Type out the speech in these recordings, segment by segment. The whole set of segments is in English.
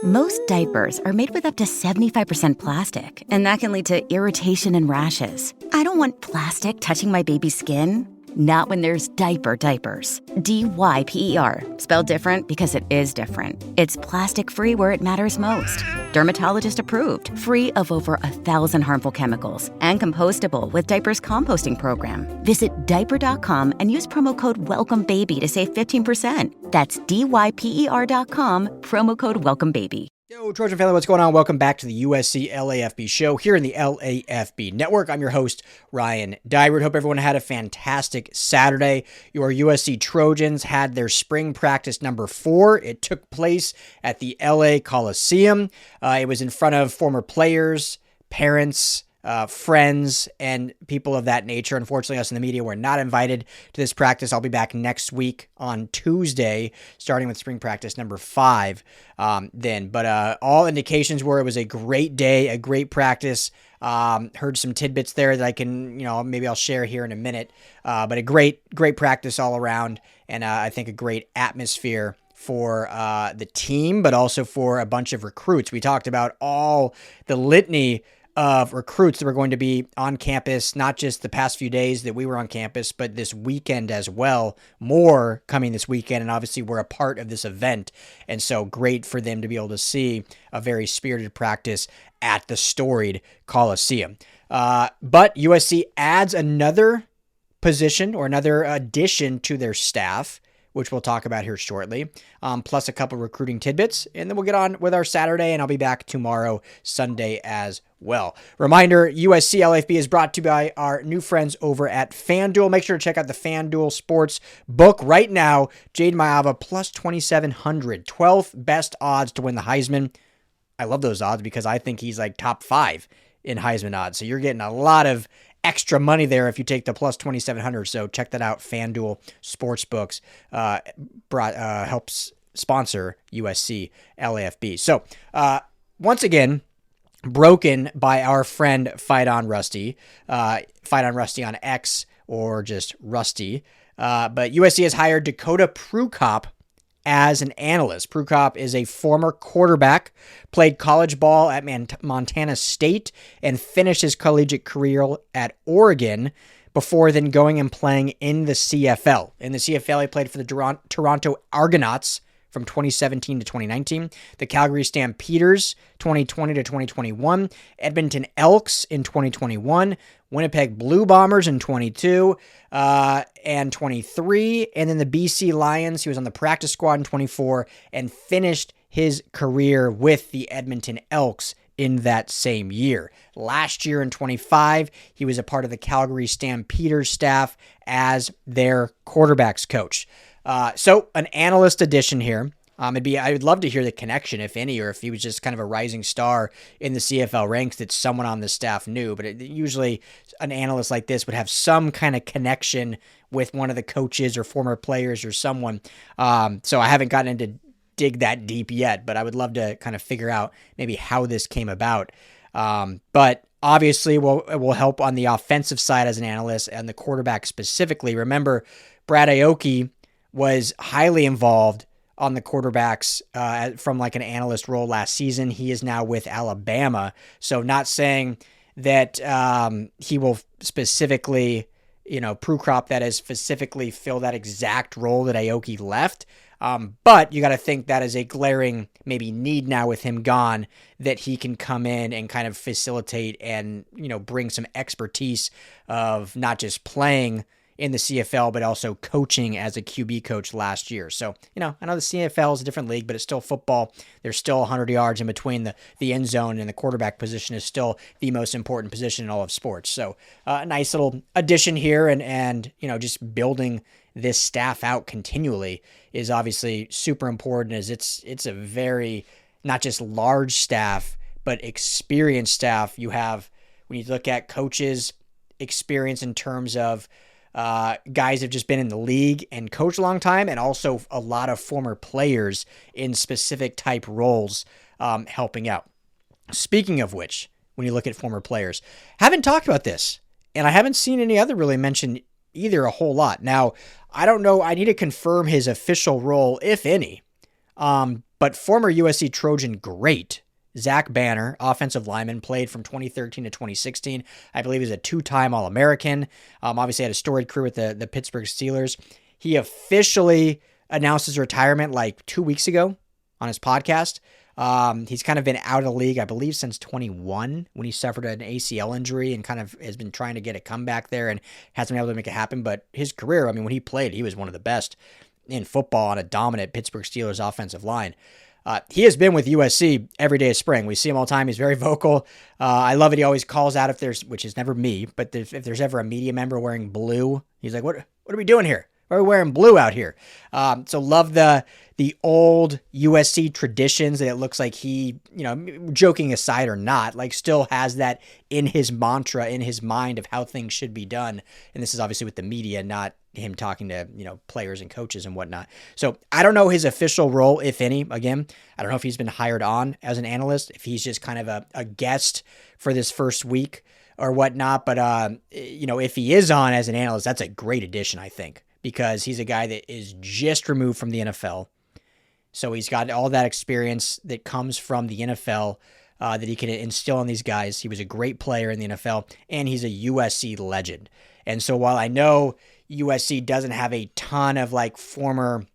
Most diapers are made with up to 75% plastic, and that can lead to irritation and rashes. I don't want plastic touching my baby's skin. Not when there's diapers. D-Y-P-E-R, spelled different because it is different. It's plastic-free where it matters most. Dermatologist approved, free of over 1,000 harmful chemicals, and compostable with Diapers Composting Program. Visit diaper.com and use promo code WELCOMEBABY to save 15%. That's DYPER.com, promo code WELCOMEBABY. Yo, Trojan family, what's going on? Welcome back to the USC LAFB show here in the LAFB network. I'm your host, Ryan Dybert. Hope everyone had a fantastic Saturday. Your USC Trojans had their spring practice number 4. It took place at the LA Coliseum. It was in front of former players, parents, friends, and people of that nature. Unfortunately, us in the media were not invited to this practice. I'll be back next week on Tuesday, starting with spring practice number 5 then. But all indications were it was a great day, a great practice. Heard some tidbits there that I can, maybe I'll share here in a minute. But a great practice all around, and I think a great atmosphere for the team, but also for a bunch of recruits. We talked about all the litany of recruits that were going to be on campus, not just the past few days that we were on campus, but this weekend as well. More coming this weekend, and obviously we're a part of this event, and so great for them to be able to see a very spirited practice at the storied Coliseum. But USC adds another position or another addition to their staff, which we'll talk about here shortly, plus a couple recruiting tidbits, and then we'll get on with our Saturday, and I'll be back tomorrow, Sunday as well. Reminder, USC LAFB is brought to you by our new friends over at FanDuel. Make sure to check out the FanDuel Sports book right now. Jade Maava plus 2,700, 12th best odds to win the Heisman. I love those odds because I think he's like top 5 in Heisman odds, so you're getting a lot of extra money there if you take the plus 2,700. So check that out. FanDuel Sportsbooks helps sponsor USC LAFB. So once again, broken by our friend Fight on Rusty. Fight on Rusty on X or just Rusty. But USC has hired Dakota Prukop as an analyst. Prukop is a former quarterback, played college ball at Montana State, and finished his collegiate career at Oregon before then going and playing in the CFL. In the CFL, he played for the Toronto Argonauts from 2017 to 2019, the Calgary Stampeders 2020 to 2021, Edmonton Elks in 2021, Winnipeg Blue Bombers in 22 and 23, and then the BC Lions. He was on the practice squad in 24 and finished his career with the Edmonton Elks in that same year. Last year in 25, he was a part of the Calgary Stampeders staff as their quarterbacks coach. So an analyst edition here. I would love to hear the connection, if any, or if he was just kind of a rising star in the CFL ranks that someone on the staff knew. But usually an analyst like this would have some kind of connection with one of the coaches or former players or someone. So I haven't gotten into dig that deep yet, but I would love to kind of figure out maybe how this came about. But obviously it will help on the offensive side as an analyst and the quarterback specifically. Remember, Brad Aoki was highly involved on the quarterbacks from like an analyst role last season. He is now with Alabama. So not saying that he will specifically, Prukop that is specifically fill that exact role that Aoki left. But you got to think that is a glaring maybe need now with him gone, that he can come in and kind of facilitate and, bring some expertise of not just playing in the CFL, but also coaching as a QB coach last year. So, I know the CFL is a different league, but it's still football. There's still 100 yards in between the end zone, and the quarterback position is still the most important position in all of sports. So a nice little addition here, and just building this staff out continually is obviously super important, as it's a very, not just large staff, but experienced staff. You have, when you look at coaches' experience in terms of guys have just been in the league and coached a long time, and also a lot of former players in specific type roles helping out. Speaking of which, when you look at former players, haven't talked about this, and I haven't seen any other really mention either a whole lot. Now, I don't know. I need to confirm his official role, if any. But former USC Trojan great Zach Banner, offensive lineman, played from 2013 to 2016. I believe he's a two-time All-American. Obviously had a storied career with the Pittsburgh Steelers. He officially announced his retirement like 2 weeks ago on his podcast. He's kind of been out of the league, I believe, since 21 when he suffered an ACL injury and kind of has been trying to get a comeback there and hasn't been able to make it happen. But his career, I mean, when he played, he was one of the best in football on a dominant Pittsburgh Steelers offensive line. He has been with USC every day of spring. We see him all the time. He's very vocal. I love it. He always calls out if there's, which is never me, but if there's ever a media member wearing blue, he's like, what are we doing here? Why are we wearing blue out here? So love the old USC traditions that it looks like he, joking aside or not, like still has that in his mantra, in his mind of how things should be done. And this is obviously with the media, not him talking to, players and coaches and whatnot. So I don't know his official role, if any. Again, I don't know if he's been hired on as an analyst, if he's just kind of a guest for this first week or whatnot. But, if he is on as an analyst, that's a great addition, I think, because he's a guy that is just removed from the NFL. So he's got all that experience that comes from the NFL that he can instill in these guys. He was a great player in the NFL, and he's a USC legend. And so while I know USC doesn't have a ton of like former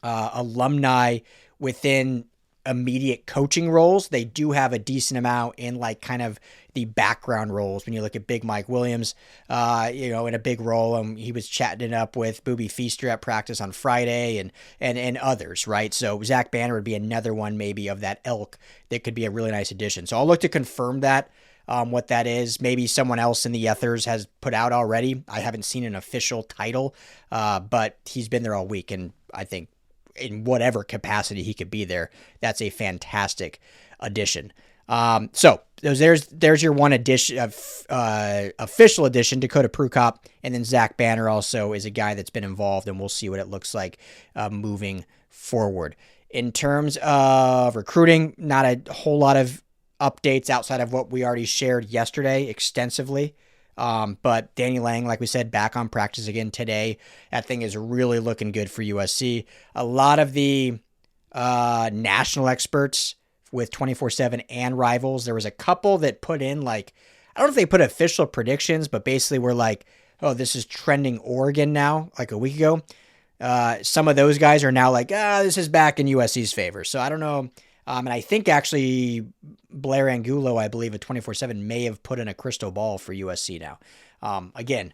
alumni within immediate coaching roles, they do have a decent amount in like kind of the background roles. When you look at Big Mike Williams, in a big role, and he was chatting it up with Booby Feaster at practice on Friday and others, right? So Zach Banner would be another one maybe of that ilk that could be a really nice addition. So I'll look to confirm that, what that is. Maybe someone else in the ethers has put out already. I haven't seen an official title, but he's been there all week, and I think in whatever capacity he could be there, that's a fantastic addition. So there's your one addition of official addition, Dakota Prukop, and then Zach Banner also is a guy that's been involved, and we'll see what it looks like moving forward. In terms of recruiting, not a whole lot of updates outside of what we already shared yesterday extensively. But Danny Lang, like we said, back on practice again today. That thing is really looking good for USC. A lot of the national experts with 24/7 and Rivals, there was a couple that put in like, I don't know if they put official predictions, but basically were like, oh, this is trending Oregon now, like a week ago. Some of those guys are now like, this is back in USC's favor. So I don't know. And I think actually Blair Angulo, I believe at 24/7 may have put in a crystal ball for USC now. Again,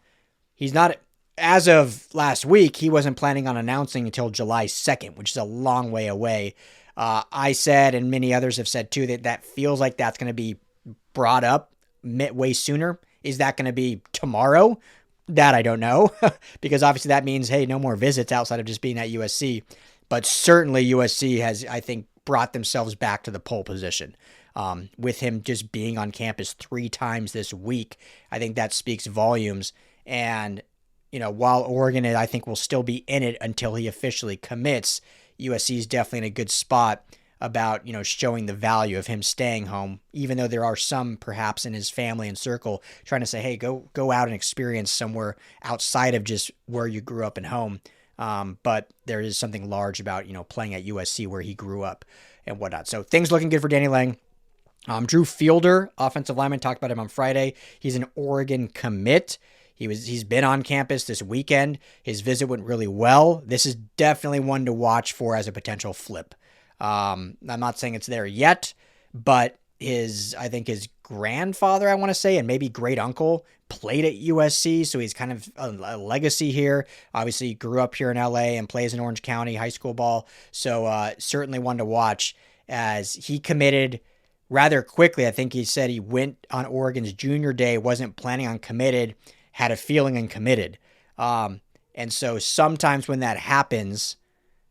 he's not, as of last week, he wasn't planning on announcing until July 2nd, which is a long way away. I said, and many others have said too, that feels like that's going to be brought up way sooner. Is that going to be tomorrow? That I don't know, because obviously that means, hey, no more visits outside of just being at USC. But certainly USC has, I think, brought themselves back to the pole position. With him just being on campus 3 times this week, I think that speaks volumes. And, while Oregon, I think, will still be in it until he officially commits, USC is definitely in a good spot about, showing the value of him staying home, even though there are some perhaps in his family and circle trying to say, hey, go out and experience somewhere outside of just where you grew up and home. But there is something large about, playing at USC where he grew up and whatnot. So things looking good for Danny Lang. Drew Fielder, offensive lineman, talked about him on Friday. He's an Oregon commit. He's been on campus this weekend. His visit went really well. This is definitely one to watch for as a potential flip. I'm not saying it's there yet, but I think his grandfather, I want to say, and maybe great uncle played at USC. So he's kind of a legacy here. Obviously he grew up here in LA and plays in Orange County high school ball. So, certainly one to watch as he committed rather quickly. I think he said he went on Oregon's junior day, wasn't planning on committed, had a feeling and committed. And so sometimes when that happens,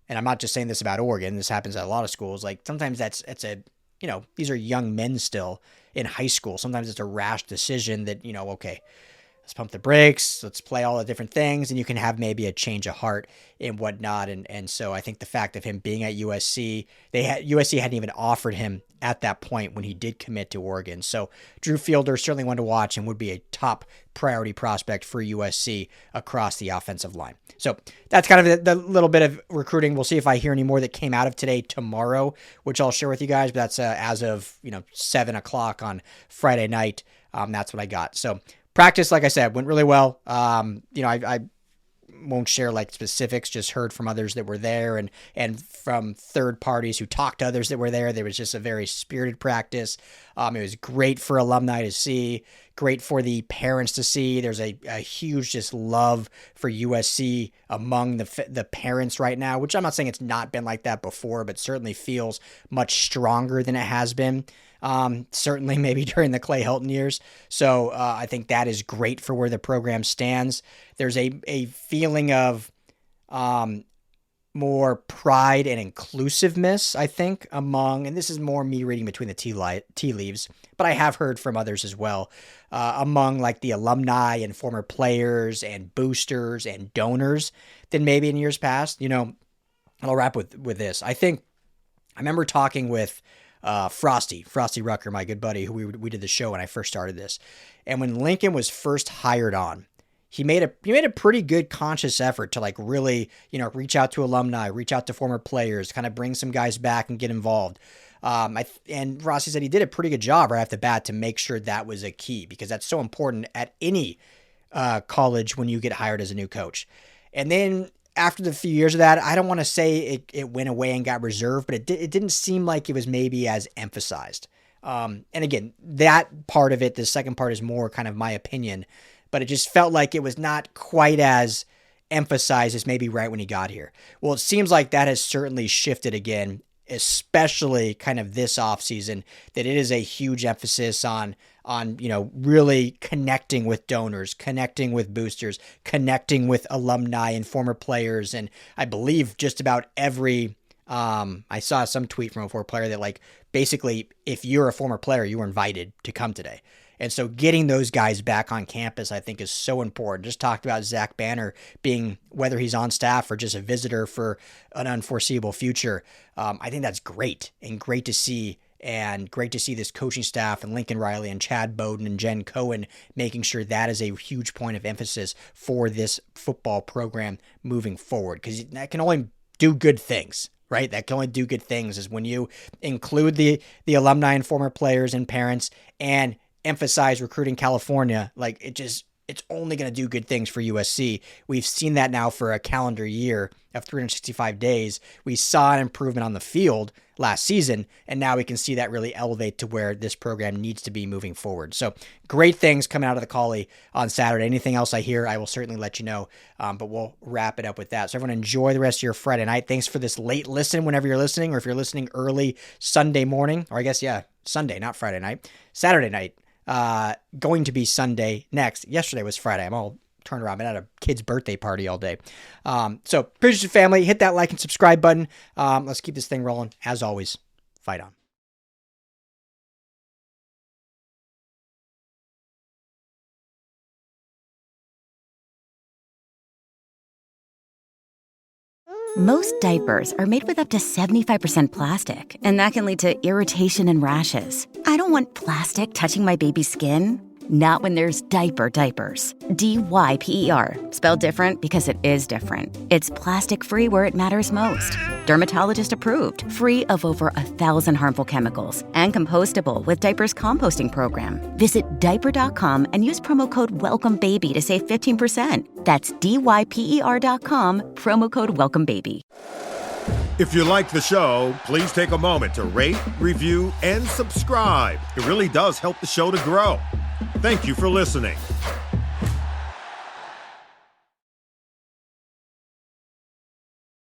and I'm not just saying this about Oregon, this happens at a lot of schools, like sometimes it's a, these are young men still in high school. Sometimes it's a rash decision that, okay, let's pump the brakes, let's play all the different things, and you can have maybe a change of heart and whatnot. And so I think the fact of him being at USC, USC hadn't even offered him at that point when he did commit to Oregon. So Drew Fielder, certainly one to watch and would be a top priority prospect for USC across the offensive line. So that's kind of the little bit of recruiting. We'll see if I hear any more that came out of today tomorrow, which I'll share with you guys. But that's as of 7 o'clock on Friday night. That's what I got. So practice, like I said, went really well. I won't share like specifics, just heard from others that were there and from third parties who talked to others that were there. There was just a very spirited practice. It was great for alumni to see, great for the parents to see. There's a huge just love for USC among the parents right now, which I'm not saying it's not been like that before, but certainly feels much stronger than it has been. Certainly maybe during the Clay Helton years. So I think that is great for where the program stands. There's a feeling of more pride and inclusiveness, I think, among, and this is more me reading between the tea leaves, but I have heard from others as well, among like the alumni and former players and boosters and donors than maybe in years past. I'll wrap with this. I remember talking with Frosty Rucker, my good buddy, who we did the show when I first started this. And when Lincoln was first hired on, he made a pretty good conscious effort to like really, reach out to alumni, reach out to former players, kind of bring some guys back and get involved. And Frosty said he did a pretty good job right off the bat to make sure that was a key, because that's so important at any college when you get hired as a new coach. And then after the few years of that, I don't want to say it went away and got reserved, but it didn't seem like it was maybe as emphasized. And again, that part of it, the second part is more kind of my opinion, but it just felt like it was not quite as emphasized as maybe right when he got here. Well, it seems like that has certainly shifted again, especially kind of this offseason, that it is a huge emphasis on really connecting with donors, connecting with boosters, connecting with alumni and former players. And I believe just about every, I saw some tweet from a former player that like, basically, if you're a former player, you were invited to come today. And so getting those guys back on campus, I think, is so important. Just talked about Zach Banner being, whether he's on staff or just a visitor for an unforeseeable future. I think that's great and great to see. And great to see this coaching staff and Lincoln Riley and Chad Bowden and Jen Cohen making sure that is a huge point of emphasis for this football program moving forward, because that can only do good things, right? That can only do good things is when you include the alumni and former players and parents and emphasize recruiting California. Like it's only going to do good things for USC. We've seen that now for a calendar year of 365 days. We saw an improvement on the field last season, and now we can see that really elevate to where this program needs to be moving forward. So great things coming out of the Call-In on Saturday. Anything else I hear, I will certainly let you know, but we'll wrap it up with that. So everyone enjoy the rest of your Friday night. Thanks for this late listen whenever you're listening, or if you're listening early Sunday morning, or I guess, Sunday, not Friday night, Saturday night. Going to be Sunday next. Yesterday was Friday. I'm all turned around. I've been at a kid's birthday party all day. So appreciate your family. Hit that like and subscribe button. Let's keep this thing rolling. As always, fight on. Most diapers are made with up to 75% plastic, and that can lead to irritation and rashes. I don't want plastic touching my baby's skin. Not when there's diapers. D-Y-P-E-R. Spelled different because it is different. It's plastic-free where it matters most. Dermatologist approved. Free of over 1,000 harmful chemicals. And compostable with Diapers composting program. Visit diaper.com and use promo code WELCOMEBABY to save 15%. That's DYPER.com, promo code WELCOMEBABY. If you like the show, please take a moment to rate, review, and subscribe. It really does help the show to grow. Thank you for listening.